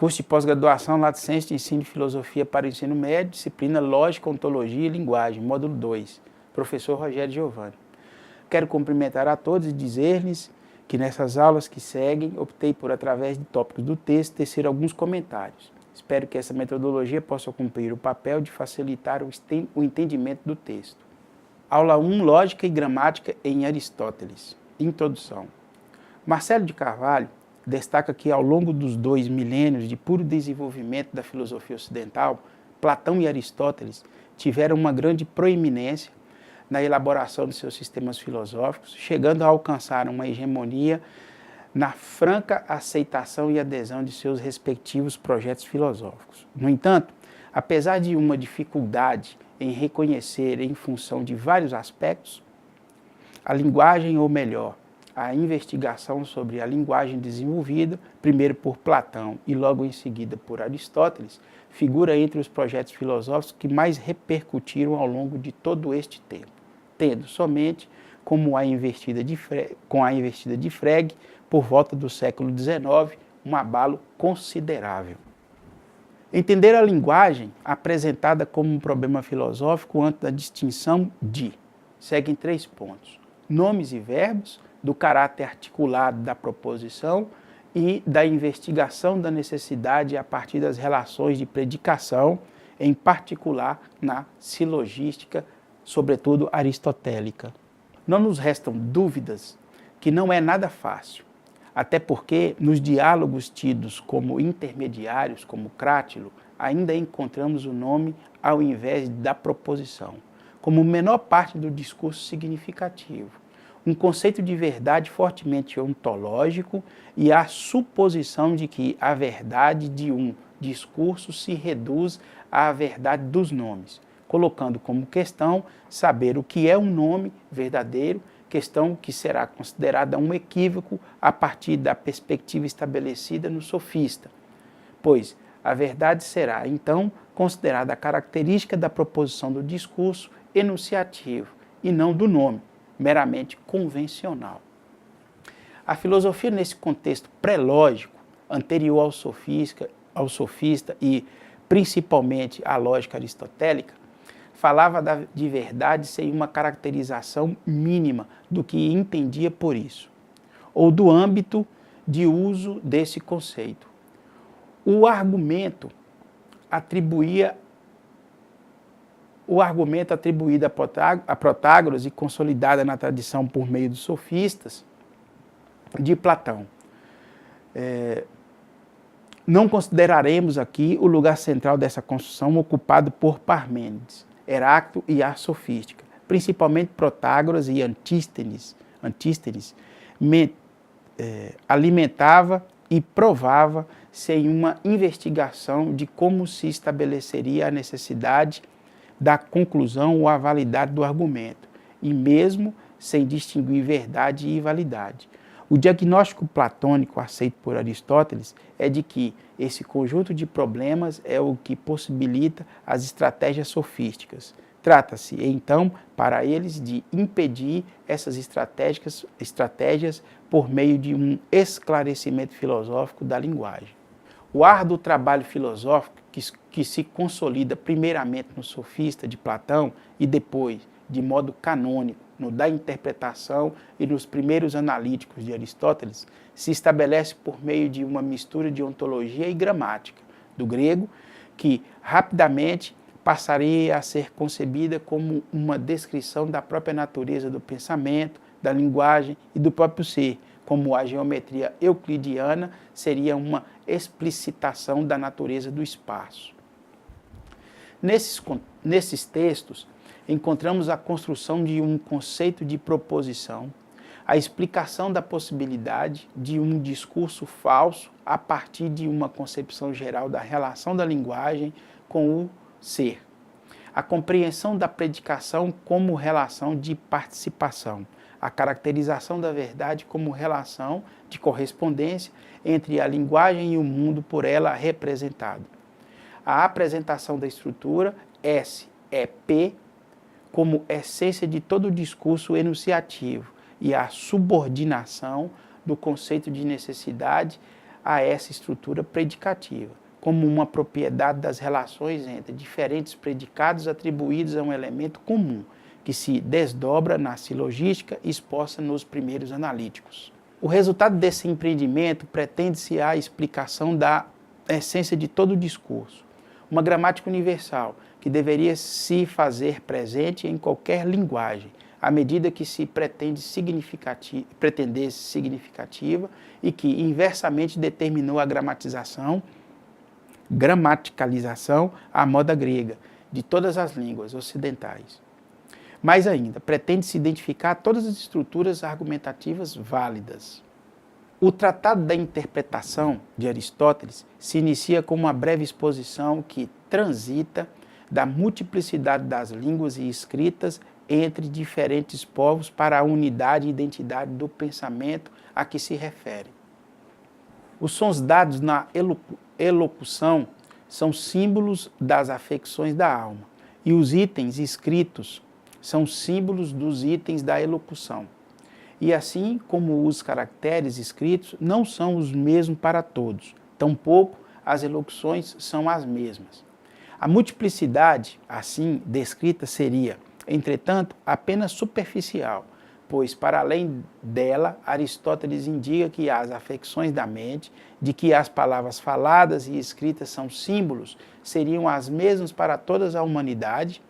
Curso de pós-graduação, Lato Sensu de Ensino de Filosofia para o Ensino Médio, disciplina Lógica, Ontologia e Linguagem, módulo 2, professor Rogério Giovanni. Quero cumprimentar a todos e dizer-lhes que nessas aulas que seguem, optei por, através de tópicos do texto, tecer alguns comentários. Espero que essa metodologia possa cumprir o papel de facilitar o entendimento do texto. Aula 1, Lógica e Gramática em Aristóteles. Introdução. Marcelo de Carvalho destaca que, ao longo dos 2 milênios de puro desenvolvimento da filosofia ocidental, Platão e Aristóteles tiveram uma grande proeminência na elaboração de seus sistemas filosóficos, chegando a alcançar uma hegemonia na franca aceitação e adesão de seus respectivos projetos filosóficos. No entanto, apesar de uma dificuldade em reconhecer em função de vários aspectos, a linguagem, ou melhor, a investigação sobre a linguagem desenvolvida, primeiro por Platão e logo em seguida por Aristóteles, figura entre os projetos filosóficos que mais repercutiram ao longo de todo este tempo, tendo somente com a investida de Frege, por volta do século XIX, um abalo considerável. Entender a linguagem apresentada como um problema filosófico antes da distinção de, seguem 3 pontos: nomes e verbos, do caráter articulado da proposição e da investigação da necessidade a partir das relações de predicação, em particular na silogística, sobretudo aristotélica. Não nos restam dúvidas que não é nada fácil, até porque nos diálogos tidos como intermediários, como Crátilo, ainda encontramos o nome ao invés da proposição, como menor parte do discurso significativo, um conceito de verdade fortemente ontológico e a suposição de que a verdade de um discurso se reduz à verdade dos nomes, colocando como questão saber o que é um nome verdadeiro, questão que será considerada um equívoco a partir da perspectiva estabelecida no sofista, pois a verdade será, então, considerada a característica da proposição do discurso enunciativo e não do nome, meramente convencional. A filosofia, nesse contexto pré-lógico, anterior ao sofista e principalmente à lógica aristotélica, falava de verdade sem uma caracterização mínima do que entendia por isso, ou do âmbito de uso desse conceito. O argumento atribuído a Protágoras e consolidado na tradição por meio dos sofistas de Platão. Não consideraremos aqui o lugar central dessa construção ocupado por Parmênides, Heráclito e a sofística, principalmente Protágoras e Antístenes alimentava e provava sem uma investigação de como se estabeleceria a necessidade da conclusão ou a validade do argumento, e mesmo sem distinguir verdade e validade. O diagnóstico platônico aceito por Aristóteles é de que esse conjunto de problemas é o que possibilita as estratégias sofísticas. Trata-se, então, para eles, de impedir essas estratégias por meio de um esclarecimento filosófico da linguagem. O árduo trabalho filosófico que se consolida primeiramente no sofista de Platão e depois, de modo canônico, no da interpretação e nos primeiros analíticos de Aristóteles, se estabelece por meio de uma mistura de ontologia e gramática, do grego, que rapidamente passaria a ser concebida como uma descrição da própria natureza do pensamento, da linguagem e do próprio ser, como a geometria euclidiana seria uma explicitação da natureza do espaço. Nesses textos, encontramos a construção de um conceito de proposição, a explicação da possibilidade de um discurso falso a partir de uma concepção geral da relação da linguagem com o ser, a compreensão da predicação como relação de participação, a caracterização da verdade como relação de correspondência entre a linguagem e o mundo por ela representado, a apresentação da estrutura S é P como essência de todo o discurso enunciativo e a subordinação do conceito de necessidade a essa estrutura predicativa, como uma propriedade das relações entre diferentes predicados atribuídos a um elemento comum, que se desdobra na silogística exposta nos primeiros analíticos. O resultado desse empreendimento pretende-se à explicação da essência de todo o discurso, uma gramática universal que deveria se fazer presente em qualquer linguagem, à medida que se pretendesse significativa e que inversamente determinou a gramaticalização à moda grega de todas as línguas ocidentais. Mais ainda, pretende-se identificar todas as estruturas argumentativas válidas. O Tratado da Interpretação de Aristóteles se inicia com uma breve exposição que transita da multiplicidade das línguas e escritas entre diferentes povos para a unidade e identidade do pensamento a que se refere. Os sons dados na elocução são símbolos das afecções da alma, e os itens escritos são símbolos dos itens da elocução. E assim como os caracteres escritos não são os mesmos para todos, tampouco as elocuções são as mesmas. A multiplicidade, assim descrita, seria, entretanto, apenas superficial, pois, para além dela, Aristóteles indica que as afecções da mente, de que as palavras faladas e escritas são símbolos, seriam as mesmas para toda a humanidade,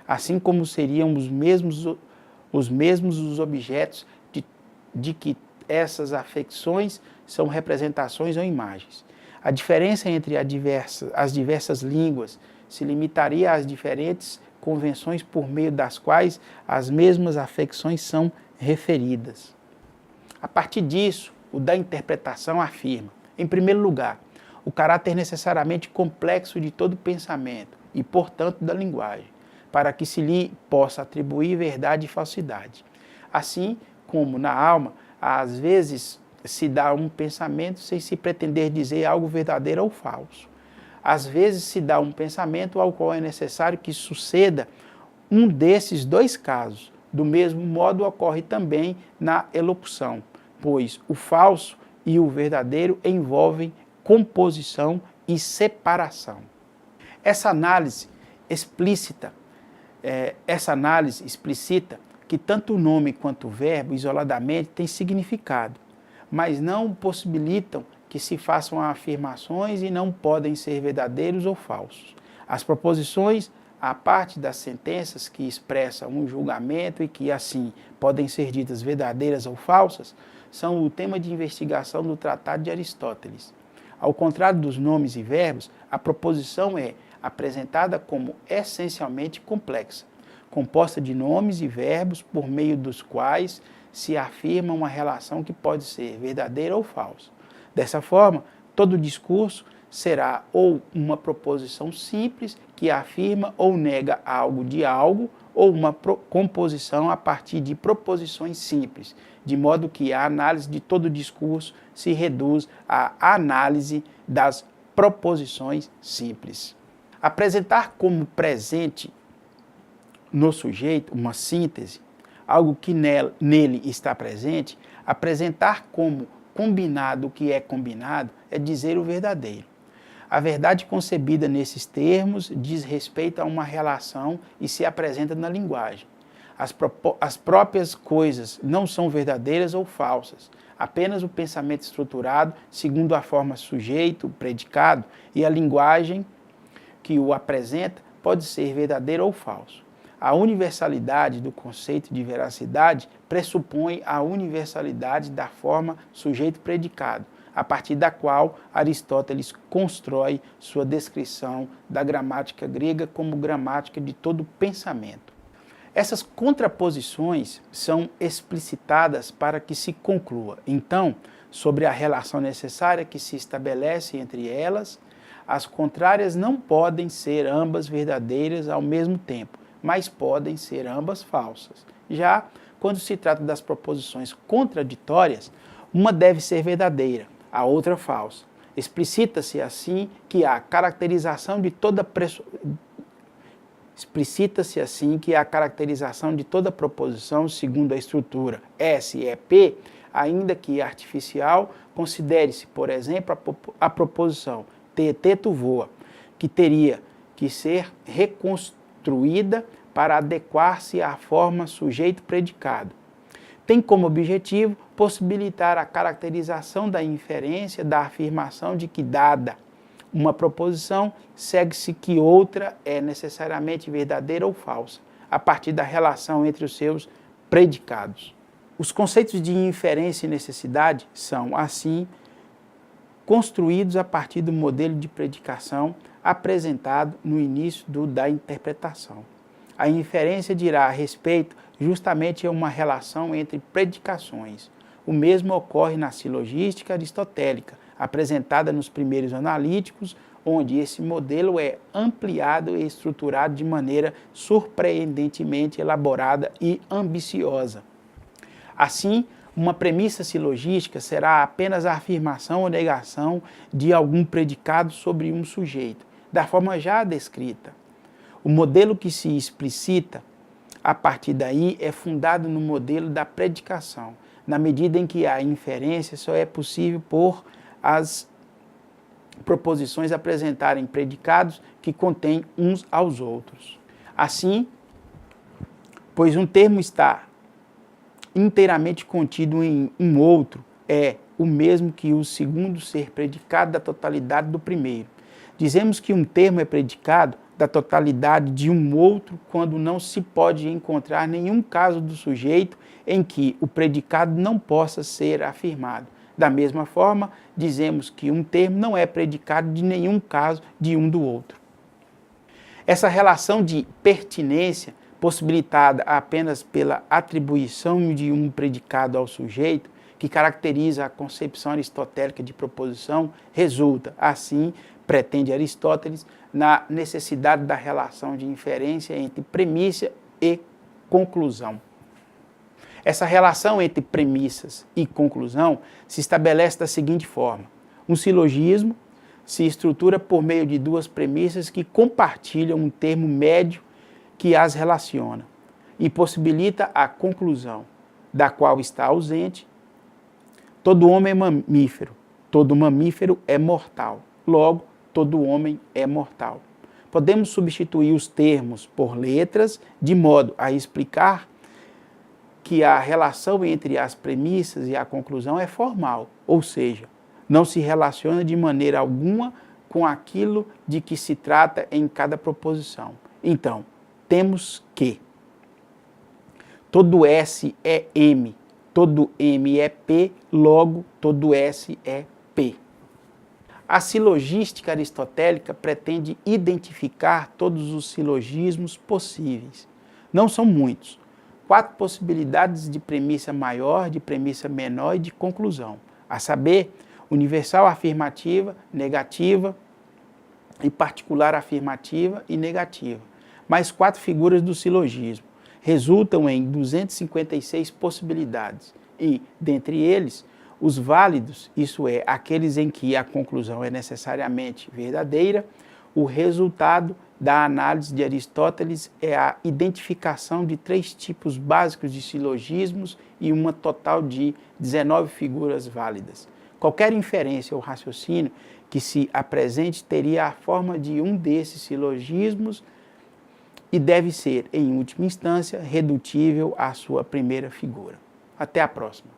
assim como seriam os mesmos os objetos de que essas afecções são representações ou imagens. A diferença entre as diversas línguas se limitaria às diferentes convenções por meio das quais as mesmas afecções são referidas. A partir disso, o da interpretação afirma, em primeiro lugar, o caráter necessariamente complexo de todo pensamento e, portanto, da linguagem, para que se lhe possa atribuir verdade e falsidade. Assim como na alma, às vezes se dá um pensamento sem se pretender dizer algo verdadeiro ou falso. Às vezes se dá um pensamento ao qual é necessário que suceda um desses dois casos. Do mesmo modo ocorre também na elocução, pois o falso e o verdadeiro envolvem composição e separação. Essa análise explicita que tanto o nome quanto o verbo, isoladamente, têm significado, mas não possibilitam que se façam afirmações e não podem ser verdadeiros ou falsos. As proposições, a parte das sentenças que expressam um julgamento e que, assim, podem ser ditas verdadeiras ou falsas, são o tema de investigação do Tratado de Aristóteles. Ao contrário dos nomes e verbos, a proposição é apresentada como essencialmente complexa, composta de nomes e verbos por meio dos quais se afirma uma relação que pode ser verdadeira ou falsa. Dessa forma, todo discurso será ou uma proposição simples que afirma ou nega algo de algo, ou uma composição a partir de proposições simples, de modo que a análise de todo discurso se reduz à análise das proposições simples. Apresentar como presente no sujeito uma síntese, algo que nele está presente, apresentar como combinado o que é combinado, é dizer o verdadeiro. A verdade concebida nesses termos diz respeito a uma relação e se apresenta na linguagem. As próprias coisas não são verdadeiras ou falsas, apenas o pensamento estruturado segundo a forma sujeito, predicado, e a linguagem que o apresenta pode ser verdadeiro ou falso. A universalidade do conceito de veracidade pressupõe a universalidade da forma sujeito-predicado, a partir da qual Aristóteles constrói sua descrição da gramática grega como gramática de todo pensamento. Essas contraposições são explicitadas para que se conclua, então, sobre a relação necessária que se estabelece entre elas. As contrárias não podem ser ambas verdadeiras ao mesmo tempo, mas podem ser ambas falsas. Já quando se trata das proposições contraditórias, uma deve ser verdadeira, a outra falsa. Explicita-se assim que a caracterização de toda proposição, segundo a estrutura S é P, ainda que artificial, considere-se, por exemplo, a proposição tu voa, que teria que ser reconstruída para adequar-se à forma sujeito-predicado. Tem como objetivo possibilitar a caracterização da inferência da afirmação de que, dada uma proposição, segue-se que outra é necessariamente verdadeira ou falsa, a partir da relação entre os seus predicados. Os conceitos de inferência e necessidade são, assim, construídos a partir do modelo de predicação apresentado no início da interpretação. A inferência dirá a respeito justamente a uma relação entre predicações. O mesmo ocorre na silogística aristotélica, apresentada nos primeiros analíticos, onde esse modelo é ampliado e estruturado de maneira surpreendentemente elaborada e ambiciosa. Assim, uma premissa silogística será apenas a afirmação ou negação de algum predicado sobre um sujeito, da forma já descrita. O modelo que se explicita a partir daí é fundado no modelo da predicação, na medida em que a inferência só é possível por as proposições apresentarem predicados que contêm uns aos outros. Assim, pois um termo está inteiramente contido em um outro, é o mesmo que o segundo ser predicado da totalidade do primeiro. Dizemos que um termo é predicado da totalidade de um outro quando não se pode encontrar nenhum caso do sujeito em que o predicado não possa ser afirmado. Da mesma forma, dizemos que um termo não é predicado de nenhum caso de um do outro. Essa relação de pertinência, possibilitada apenas pela atribuição de um predicado ao sujeito, que caracteriza a concepção aristotélica de proposição, resulta, assim, pretende Aristóteles, na necessidade da relação de inferência entre premissa e conclusão. Essa relação entre premissas e conclusão se estabelece da seguinte forma: um silogismo se estrutura por meio de duas premissas que compartilham um termo médio que as relaciona e possibilita a conclusão, da qual está ausente. Todo homem é mamífero, todo mamífero é mortal, logo, todo homem é mortal. Podemos substituir os termos por letras de modo a explicar que a relação entre as premissas e a conclusão é formal, ou seja, não se relaciona de maneira alguma com aquilo de que se trata em cada proposição. Então, temos que todo S é M, todo M é P, logo todo S é P. A silogística aristotélica pretende identificar todos os silogismos possíveis. Não são muitos. 4 possibilidades de premissa maior, de premissa menor e de conclusão, a saber, universal afirmativa, negativa e particular afirmativa e negativa. Mais 4 figuras do silogismo. Resultam em 256 possibilidades e, dentre eles, os válidos, isso é, aqueles em que a conclusão é necessariamente verdadeira, o resultado da análise de Aristóteles é a identificação de 3 tipos básicos de silogismos e uma total de 19 figuras válidas. Qualquer inferência ou raciocínio que se apresente teria a forma de um desses silogismos e deve ser, em última instância, redutível à sua primeira figura. Até a próxima.